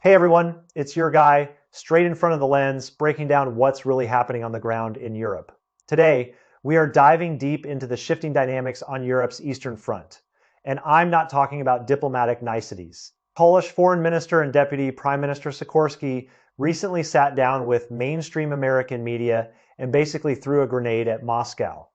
Hey everyone, it's your guy, straight in front of the lens, breaking down what's really happening on the ground in Europe. Today, we are diving deep into the shifting dynamics on Europe's Eastern Front. And I'm not talking about diplomatic niceties. Polish Foreign Minister and Deputy Prime Minister Sikorski recently sat down with mainstream American media and basically threw a grenade at Moscow.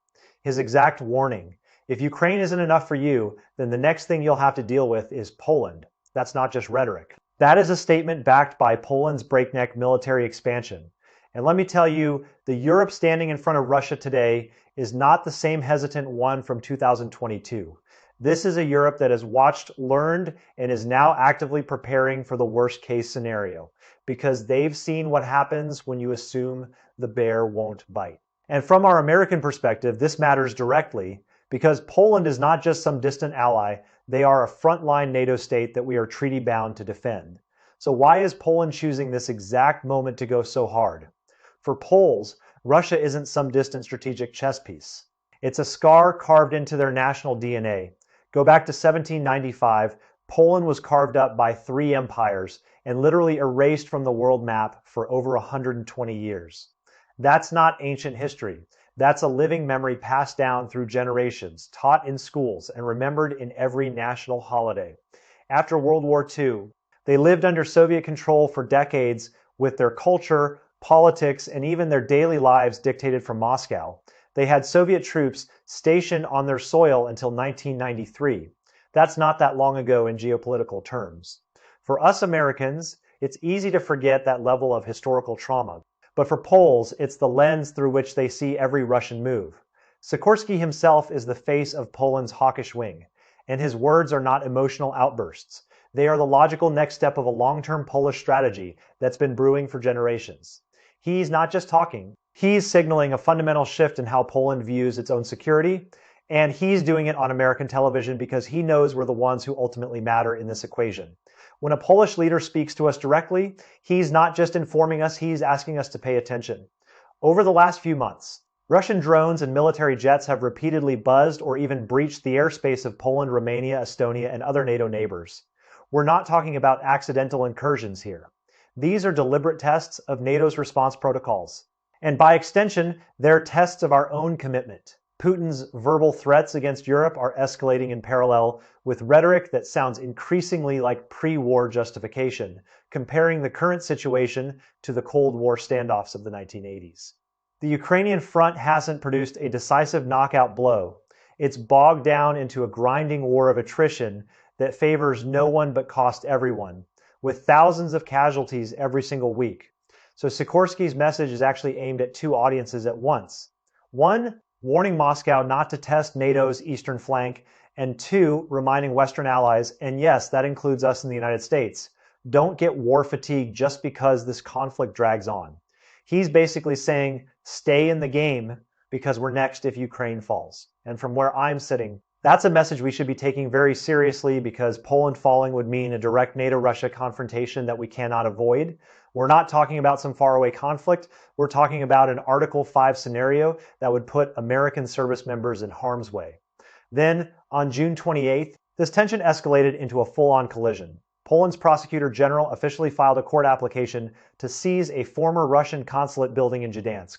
His exact warning: if Ukraine isn't enough for you, then the next thing you'll have to deal with is Poland. That's not just rhetoric. That is a statement backed by Poland's breakneck military expansion. And let me tell you, the Europe standing in front of Russia today is not the same hesitant one from 2022. This is a Europe that has watched, learned, and is now actively preparing for the worst case scenario, because they've seen what happens when you assume the bear won't bite. And from our American perspective, this matters directly, because Poland is not just some distant ally. They are a frontline NATO state that we are treaty bound to defend. So why is Poland choosing this exact moment to go so hard? For Poles, Russia isn't some distant strategic chess piece. It's a scar carved into their national DNA. Go back to 1795, Poland was carved up by three empires and literally erased from the world map for over 120 years. That's not ancient history. That's a living memory passed down through generations, taught in schools, and remembered in every national holiday. After World War II, they lived under Soviet control for decades with their culture, politics, and even their daily lives dictated from Moscow. They had Soviet troops stationed on their soil until 1993. That's not that long ago in geopolitical terms. For us Americans, it's easy to forget that level of historical trauma. But for Poles, it's the lens through which they see every Russian move. Sikorski himself is the face of Poland's hawkish wing, and his words are not emotional outbursts. They are the logical next step of a long-term Polish strategy that's been brewing for generations. He's not just talking. He's signaling a fundamental shift in how Poland views its own security, and he's doing it on American television because he knows we're the ones who ultimately matter in this equation. When a Polish leader speaks to us directly, he's not just informing us, he's asking us to pay attention. Over the last few months, Russian drones and military jets have repeatedly buzzed or even breached the airspace of Poland, Romania, Estonia, and other NATO neighbors. We're not talking about accidental incursions here. These are deliberate tests of NATO's response protocols. And by extension, they're tests of our own commitment. Putin's verbal threats against Europe are escalating in parallel with rhetoric that sounds increasingly like pre-war justification, comparing the current situation to the Cold War standoffs of the 1980s. The Ukrainian front hasn't produced a decisive knockout blow. It's bogged down into a grinding war of attrition that favors no one but costs everyone, with thousands of casualties every single week. So Sikorski's message is actually aimed at two audiences at once. One, warning Moscow not to test NATO's eastern flank, and two, reminding Western allies, and yes, that includes us in the United States, don't get war fatigue just because this conflict drags on. He's basically saying, stay in the game because we're next if Ukraine falls. And from where I'm sitting, that's a message we should be taking very seriously, because Poland falling would mean a direct NATO-Russia confrontation that we cannot avoid. We're not talking about some faraway conflict. We're talking about an Article 5 scenario that would put American service members in harm's way. Then, on June 28th, this tension escalated into a full-on collision. Poland's prosecutor general officially filed a court application to seize a former Russian consulate building in Gdansk.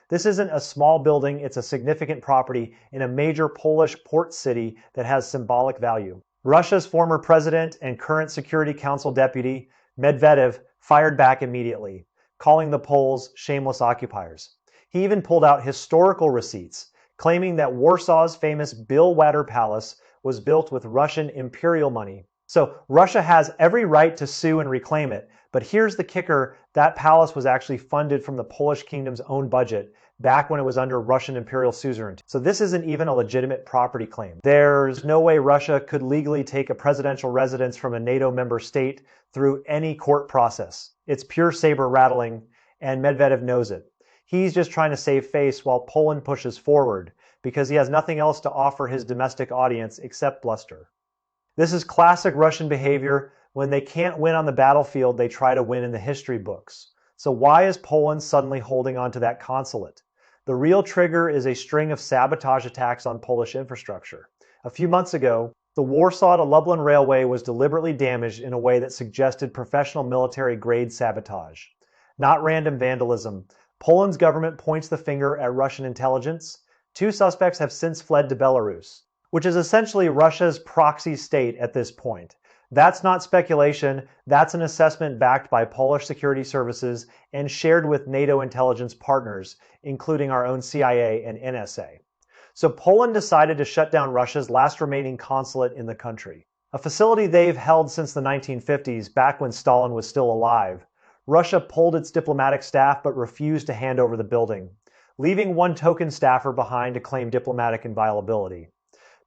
This isn't a small building, it's a significant property in a major Polish port city that has symbolic value. Russia's former president and current Security Council deputy, Medvedev, fired back immediately, calling the Poles shameless occupiers. He even pulled out historical receipts, claiming that Warsaw's famous Buildup Palace was built with Russian imperial money. So Russia has every right to sue and reclaim it, but here's the kicker: that palace was actually funded from the Polish kingdom's own budget back when it was under Russian imperial suzerainty. So this isn't even a legitimate property claim. There's no way Russia could legally take a presidential residence from a NATO member state through any court process. It's pure saber rattling, and Medvedev knows it. He's just trying to save face while Poland pushes forward, because he has nothing else to offer his domestic audience except bluster. This is classic Russian behavior. When they can't win on the battlefield, they try to win in the history books. So why is Poland suddenly holding on to that consulate? The real trigger is a string of sabotage attacks on Polish infrastructure. A few months ago, The Warsaw to Lublin Railway was deliberately damaged in a way that suggested professional military-grade sabotage. Not random vandalism. Poland's government points the finger at Russian intelligence. Two suspects have since fled to Belarus, which is essentially Russia's proxy state at this point. That's not speculation, that's an assessment backed by Polish security services and shared with NATO intelligence partners, including our own CIA and NSA. So Poland decided to shut down Russia's last remaining consulate in the country, a facility they've held since the 1950s, back when Stalin was still alive. Russia pulled its diplomatic staff but refused to hand over the building, leaving one token staffer behind to claim diplomatic inviolability.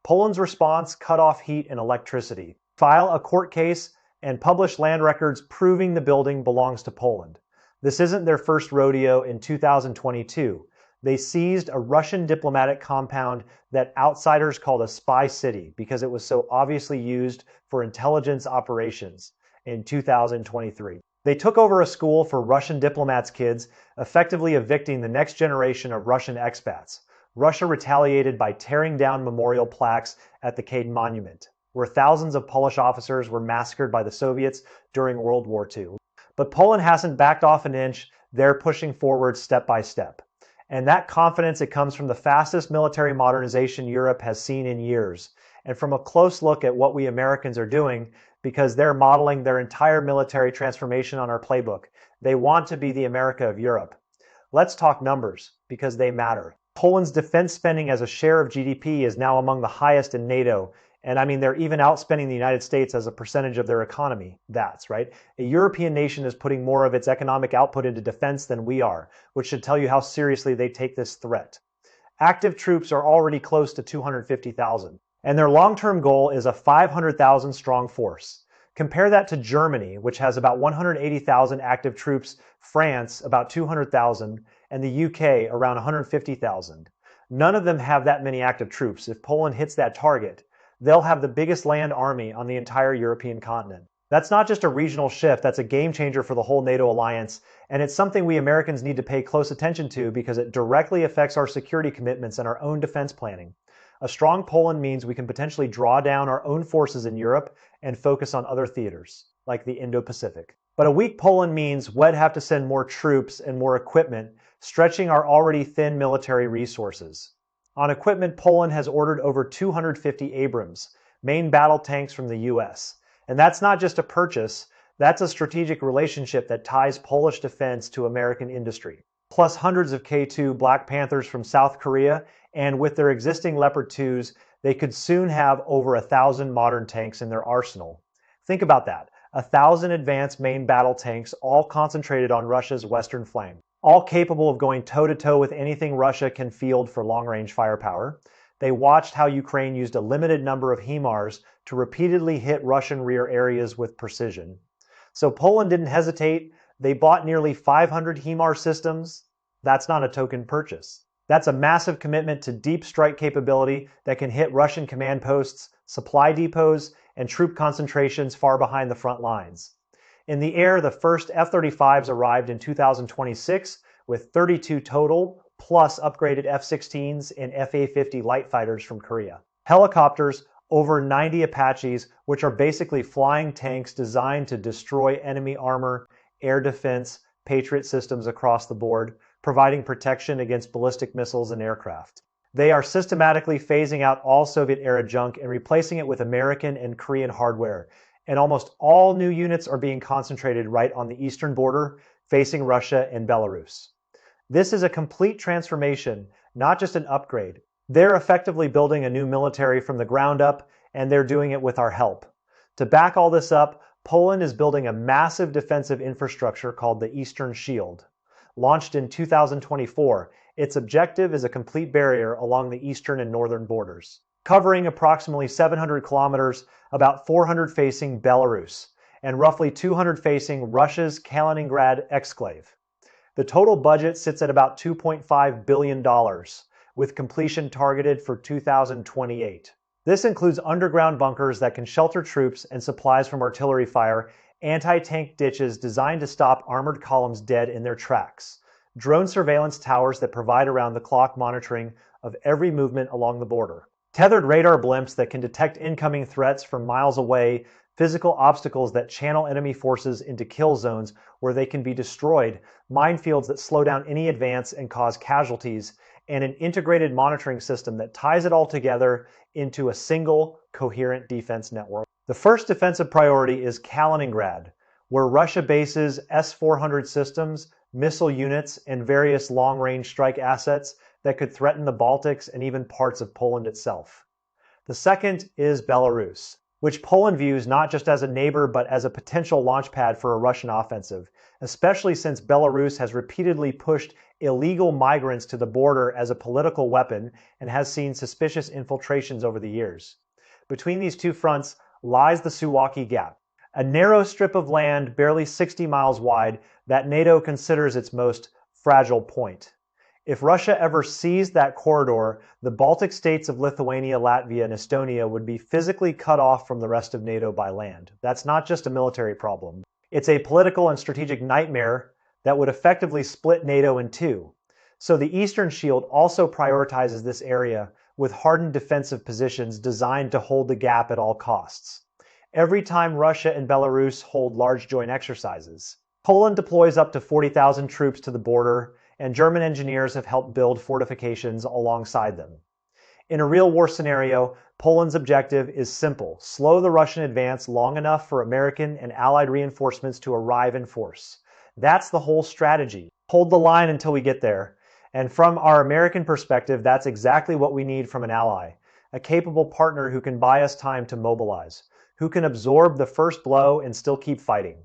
Poland's response cut off heat and electricity, file a court case, and publish land records proving the building belongs to Poland. This isn't their first rodeo. In 2022. They seized a Russian diplomatic compound that outsiders called a spy city because it was so obviously used for intelligence operations in 2023. They took over a school for Russian diplomats' kids, effectively evicting the next generation of Russian expats. Russia retaliated by tearing down memorial plaques at the Cade Monument, where thousands of Polish officers were massacred by the Soviets during World War II. But Poland hasn't backed off an inch. They're pushing forward step by step. And that confidence, it comes from the fastest military modernization Europe has seen in years, and from a close look at what we Americans are doing, because they're modeling their entire military transformation on our playbook. They want to be the America of Europe. Let's talk numbers, because they matter. Poland's defense spending as a share of GDP is now among the highest in NATO, and I mean, they're even outspending the United States as a percentage of their economy. That's right. A European nation is putting more of its economic output into defense than we are, which should tell you how seriously they take this threat. Active troops are already close to 250,000, and their long-term goal is a 500,000 strong force. Compare that to Germany, which has about 180,000 active troops, France about 200,000, and the UK around 150,000. None of them have that many active troops. If Poland hits that target, they'll have the biggest land army on the entire European continent. That's not just a regional shift, that's a game changer for the whole NATO alliance, and it's something we Americans need to pay close attention to because it directly affects our security commitments and our own defense planning. A strong Poland means we can potentially draw down our own forces in Europe and focus on other theaters, like the Indo-Pacific. But a weak Poland means we'd have to send more troops and more equipment, stretching our already thin military resources. On equipment, Poland has ordered over 250 Abrams, main battle tanks from the US. And that's not just a purchase, that's a strategic relationship that ties Polish defense to American industry. Plus hundreds of K2 Black Panthers from South Korea, and with their existing Leopard 2s, they could soon have over 1,000 modern tanks in their arsenal. Think about that, 1,000 advanced main battle tanks, all concentrated on Russia's western flank, all capable of going toe-to-toe with anything Russia can field for long-range firepower. They watched how Ukraine used a limited number of HIMARS to repeatedly hit Russian rear areas with precision. So Poland didn't hesitate. They bought nearly 500 HIMARS systems. That's not a token purchase. That's a massive commitment to deep strike capability that can hit Russian command posts, supply depots, and troop concentrations far behind the front lines. In the air, the first F-35s arrived in 2026 with 32 total, plus upgraded F-16s and F-A-50 light fighters from Korea. Helicopters, over 90 Apaches, which are basically flying tanks designed to destroy enemy armor, air defense, Patriot systems across the board, providing protection against ballistic missiles and aircraft. They are systematically phasing out all Soviet-era junk and replacing it with American and Korean hardware, and almost all new units are being concentrated right on the eastern border, facing Russia and Belarus. This is a complete transformation, not just an upgrade. They're effectively building a new military from the ground up, and they're doing it with our help. To back all this up, Poland is building a massive defensive infrastructure called the Eastern Shield. Launched in 2024, its objective is a complete barrier along the eastern and northern borders, covering approximately 700 kilometers, about 400 facing Belarus, and roughly 200 facing Russia's Kaliningrad exclave. The total budget sits at about $2.5 billion, with completion targeted for 2028. This includes underground bunkers that can shelter troops and supplies from artillery fire, anti-tank ditches designed to stop armored columns dead in their tracks, drone surveillance towers that provide around-the-clock monitoring of every movement along the border, Tethered radar blimps that can detect incoming threats from miles away, physical obstacles that channel enemy forces into kill zones where they can be destroyed, minefields that slow down any advance and cause casualties, and an integrated monitoring system that ties it all together into a single, coherent defense network. The first defensive priority is Kaliningrad, where Russia bases S-400 systems, missile units, and various long-range strike assets that could threaten the Baltics and even parts of Poland itself. The second is Belarus, which Poland views not just as a neighbor but as a potential launchpad for a Russian offensive, especially since Belarus has repeatedly pushed illegal migrants to the border as a political weapon and has seen suspicious infiltrations over the years. Between these two fronts lies the Suwalki Gap, a narrow strip of land barely 60 miles wide that NATO considers its most fragile point. If Russia ever seized that corridor, the Baltic states of Lithuania, Latvia, and Estonia would be physically cut off from the rest of NATO by land. That's not just a military problem. It's a political and strategic nightmare that would effectively split NATO in two. So the Eastern Shield also prioritizes this area with hardened defensive positions designed to hold the gap at all costs. Every time Russia and Belarus hold large joint exercises, Poland deploys up to 40,000 troops to the border, and German engineers have helped build fortifications alongside them. In a real war scenario, Poland's objective is simple: slow the Russian advance long enough for American and Allied reinforcements to arrive in force. That's the whole strategy. Hold the line until we get there. And from our American perspective, that's exactly what we need from an ally: a capable partner who can buy us time to mobilize, who can absorb the first blow and still keep fighting.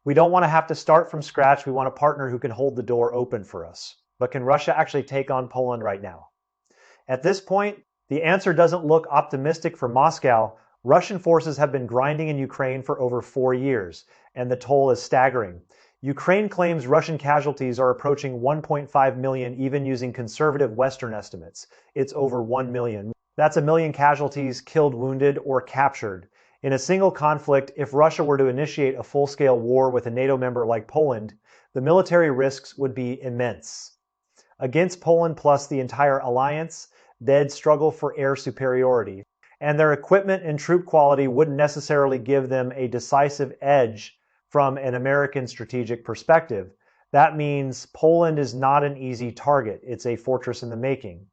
We don't want to have to start from scratch. We want a partner who can hold the door open for us. But can Russia actually take on Poland right now? At this point, the answer doesn't look optimistic for Moscow. Russian forces have been grinding in Ukraine for over 4 years, and the toll is staggering. Ukraine claims Russian casualties are approaching 1.5 million, even using conservative Western estimates. It's over 1 million. That's a million casualties killed, wounded, or captured. In a single conflict, if Russia were to initiate a full-scale war with a NATO member like Poland, the military risks would be immense. Against Poland plus the entire alliance, they'd struggle for air superiority, and their equipment and troop quality wouldn't necessarily give them a decisive edge from an American strategic perspective. That means Poland is not an easy target. It's a fortress in the making.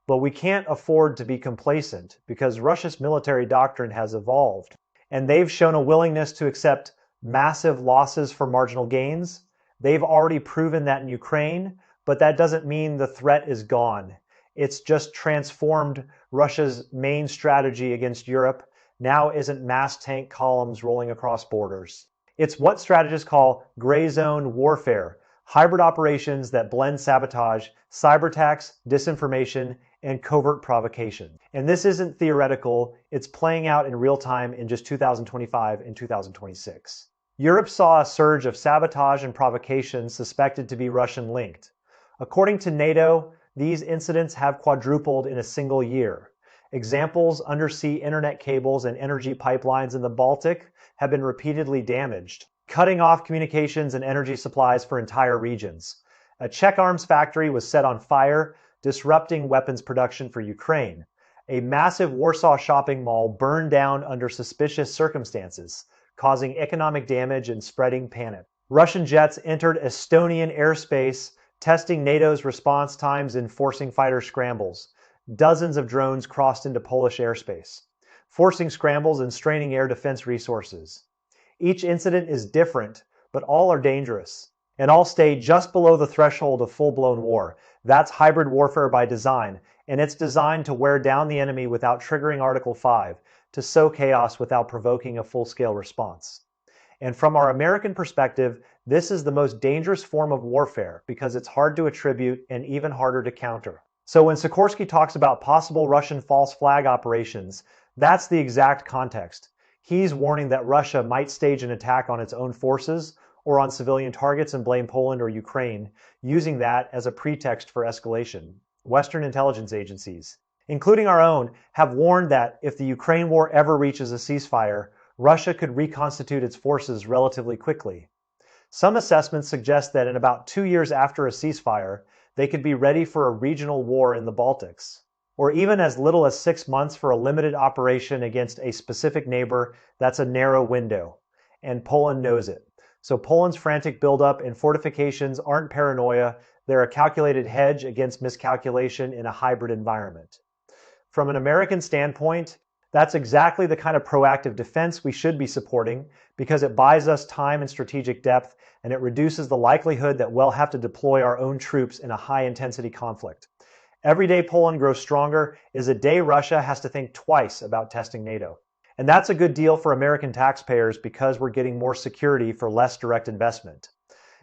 But we can't afford to be complacent because Russia's military doctrine has evolved, and they've shown a willingness to accept massive losses for marginal gains. They've already proven that in Ukraine, but that doesn't mean the threat is gone. It's just transformed. Russia's main strategy against Europe now isn't mass tank columns rolling across borders. It's what strategists call gray zone warfare, hybrid operations that blend sabotage, cyber attacks, disinformation, and covert provocation. And this isn't theoretical, it's playing out in real time in just 2025 and 2026. Europe saw a surge of sabotage and provocation suspected to be Russian-linked. According to NATO, these incidents have quadrupled in a single year. Examples: undersea internet cables and energy pipelines in the Baltic have been repeatedly damaged, cutting off communications and energy supplies for entire regions. A Czech arms factory was set on fire, disrupting weapons production for Ukraine. A massive Warsaw shopping mall burned down under suspicious circumstances, causing economic damage and spreading panic. Russian jets entered Estonian airspace, testing NATO's response times and forcing fighter scrambles. Dozens of drones crossed into Polish airspace, forcing scrambles and straining air defense resources. Each incident is different, but all are dangerous, and all stay just below the threshold of full-blown war. That's hybrid warfare by design, and it's designed to wear down the enemy without triggering Article 5, to sow chaos without provoking a full-scale response. And from our American perspective, this is the most dangerous form of warfare because it's hard to attribute and even harder to counter. So when Sikorsky talks about possible Russian false flag operations, that's the exact context. He's warning that Russia might stage an attack on its own forces or on civilian targets and blame Poland or Ukraine, using that as a pretext for escalation. Western intelligence agencies, including our own, have warned that if the Ukraine war ever reaches a ceasefire, Russia could reconstitute its forces relatively quickly. Some assessments suggest that in about 2 years after a ceasefire, they could be ready for a regional war in the Baltics. or even as little as 6 months for a limited operation against a specific neighbor, that's a narrow window. And Poland knows it. So Poland's frantic buildup and fortifications aren't paranoia, they're a calculated hedge against miscalculation in a hybrid environment. From an American standpoint, that's exactly the kind of proactive defense we should be supporting because it buys us time and strategic depth, and it reduces the likelihood that we'll have to deploy our own troops in a high-intensity conflict. Every day Poland grows stronger is a day Russia has to think twice about testing NATO. And that's a good deal for American taxpayers because we're getting more security for less direct investment.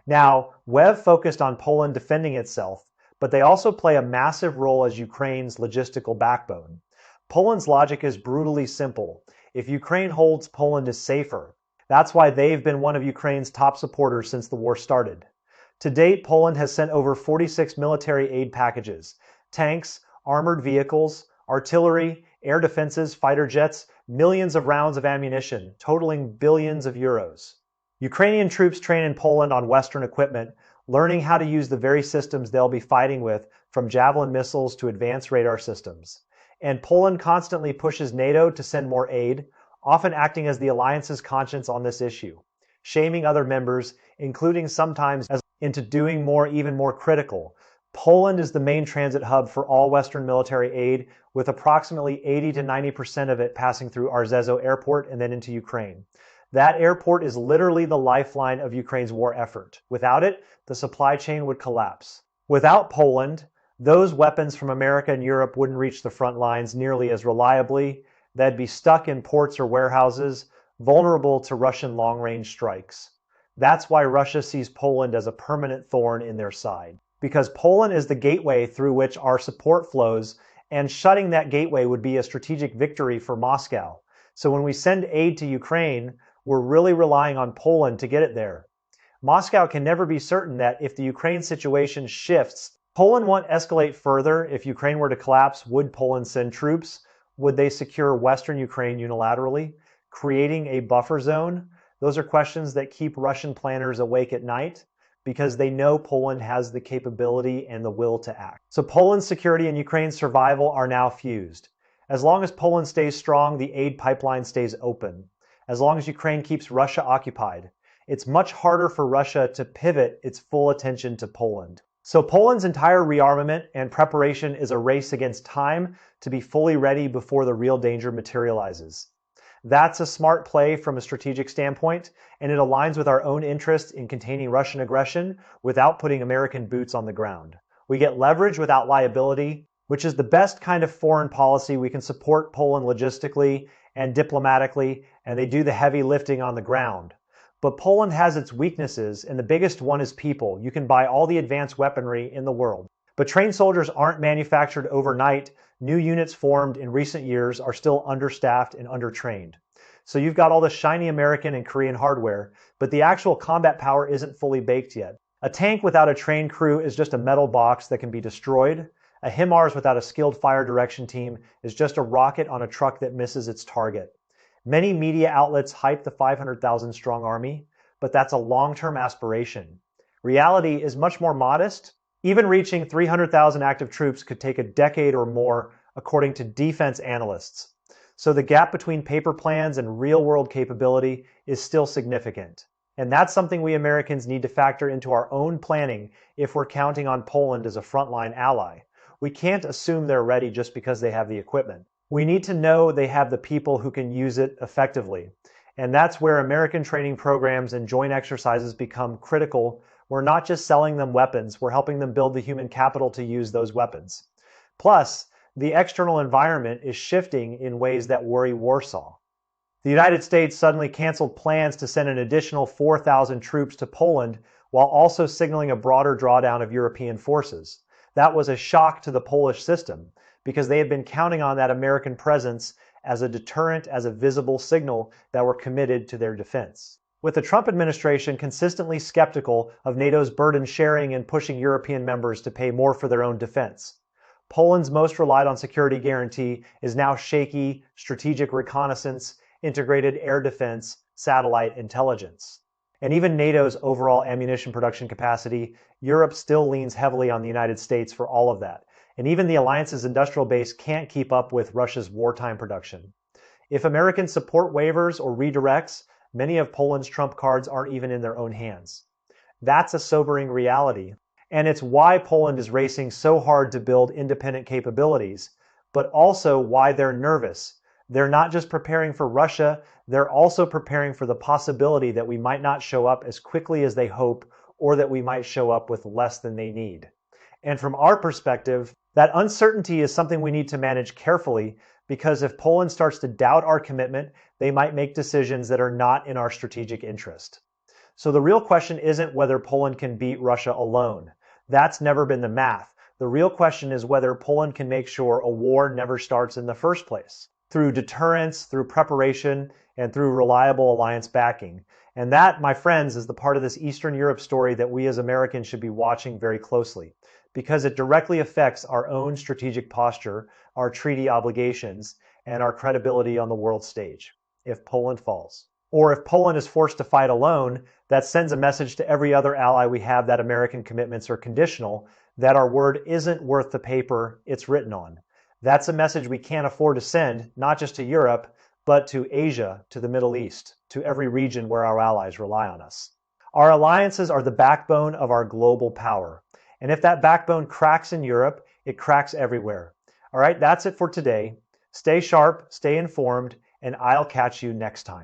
Now, WEV focused on Poland defending itself, but they also play a massive role as Ukraine's logistical backbone. Poland's logic is brutally simple. If Ukraine holds, Poland is safer. That's why they've been one of Ukraine's top supporters since the war started. To date, Poland has sent over 46 military aid packages, tanks, armored vehicles, artillery, air defenses, fighter jets, millions of rounds of ammunition, totaling billions of euros. Ukrainian troops train in Poland on Western equipment, learning how to use the very systems they'll be fighting with, from Javelin missiles to advanced radar systems. And Poland constantly pushes NATO to send more aid, often acting as the alliance's conscience on this issue, shaming other members, including sometimes into doing more, even more critical. Poland is the main transit hub for all Western military aid, with approximately 80 to 90% of it passing through Rzeszów Airport and then into Ukraine. That airport is literally the lifeline of Ukraine's war effort. Without it, the supply chain would collapse. Without Poland, those weapons from America and Europe wouldn't reach the front lines nearly as reliably. They'd be stuck in ports or warehouses, vulnerable to Russian long-range strikes. That's why Russia sees Poland as a permanent thorn in their side. Because Poland is the gateway through which our support flows, and shutting that gateway would be a strategic victory for Moscow. So when we send aid to Ukraine, we're really relying on Poland to get it there. Moscow can never be certain that if the Ukraine situation shifts, Poland won't escalate further. If Ukraine were to collapse, would Poland send troops? Would they secure Western Ukraine unilaterally, creating a buffer zone? Those are questions that keep Russian planners awake at night because they know Poland has the capability and the will to act. So Poland's security and Ukraine's survival are now fused. As long as Poland stays strong, the aid pipeline stays open. As long as Ukraine keeps Russia occupied, it's much harder for Russia to pivot its full attention to Poland. So Poland's entire rearmament and preparation is a race against time to be fully ready before the real danger materializes. That's a smart play from a strategic standpoint, and it aligns with our own interests in containing Russian aggression without putting American boots on the ground. We get leverage without liability, which is the best kind of foreign policy. We can support Poland logistically and diplomatically, and they do the heavy lifting on the ground. But Poland has its weaknesses, and the biggest one is people. You can buy all the advanced weaponry in the world, but trained soldiers aren't manufactured overnight. New units formed in recent years are still understaffed and undertrained. So you've got all the shiny American and Korean hardware, but the actual combat power isn't fully baked yet. A tank without a trained crew is just a metal box that can be destroyed. A HIMARS without a skilled fire direction team is just a rocket on a truck that misses its target. Many media outlets hype the 500,000 strong army, but that's a long-term aspiration. Reality is much more modest. Even reaching 300,000 active troops could take a decade or more, according to defense analysts. So the gap between paper plans and real-world capability is still significant. And that's something we Americans need to factor into our own planning if we're counting on Poland as a frontline ally. We can't assume they're ready just because they have the equipment. We need to know they have the people who can use it effectively. And that's where American training programs and joint exercises become critical. We're not just selling them weapons, we're helping them build the human capital to use those weapons. Plus, the external environment is shifting in ways that worry Warsaw. The United States suddenly canceled plans to send an additional 4,000 troops to Poland while also signaling a broader drawdown of European forces. That was a shock to the Polish system because they had been counting on that American presence as a deterrent, as a visible signal that we're committed to their defense. With the Trump administration consistently skeptical of NATO's burden sharing and pushing European members to pay more for their own defense, Poland's most relied on security guarantee is now shaky strategic reconnaissance, integrated air defense, satellite intelligence. And even NATO's overall ammunition production capacity, Europe still leans heavily on the United States for all of that. and even the alliance's industrial base can't keep up with Russia's wartime production. If American support wavers or redirects, many of Poland's trump cards aren't even in their own hands. That's a sobering reality, and it's why Poland is racing so hard to build independent capabilities, but also why they're nervous. They're not just preparing for Russia, they're also preparing for the possibility that we might not show up as quickly as they hope, or that we might show up with less than they need. And from our perspective, that uncertainty is something we need to manage carefully, because if Poland starts to doubt our commitment, they might make decisions that are not in our strategic interest. So the real question isn't whether Poland can beat Russia alone. That's never been the math. The real question is whether Poland can make sure a war never starts in the first place, through deterrence, through preparation, and through reliable alliance backing. And that, my friends, is the part of this Eastern Europe story that we as Americans should be watching very closely, because it directly affects our own strategic posture, our treaty obligations, and our credibility on the world stage, if Poland falls. Or if Poland is forced to fight alone, that sends a message to every other ally we have that American commitments are conditional, that our word isn't worth the paper it's written on. That's a message we can't afford to send, not just to Europe, but to Asia, to the Middle East, to every region where our allies rely on us. Our alliances are the backbone of our global power. And if that backbone cracks in Europe, it cracks everywhere. All right, that's it for today. Stay sharp, stay informed, and I'll catch you next time.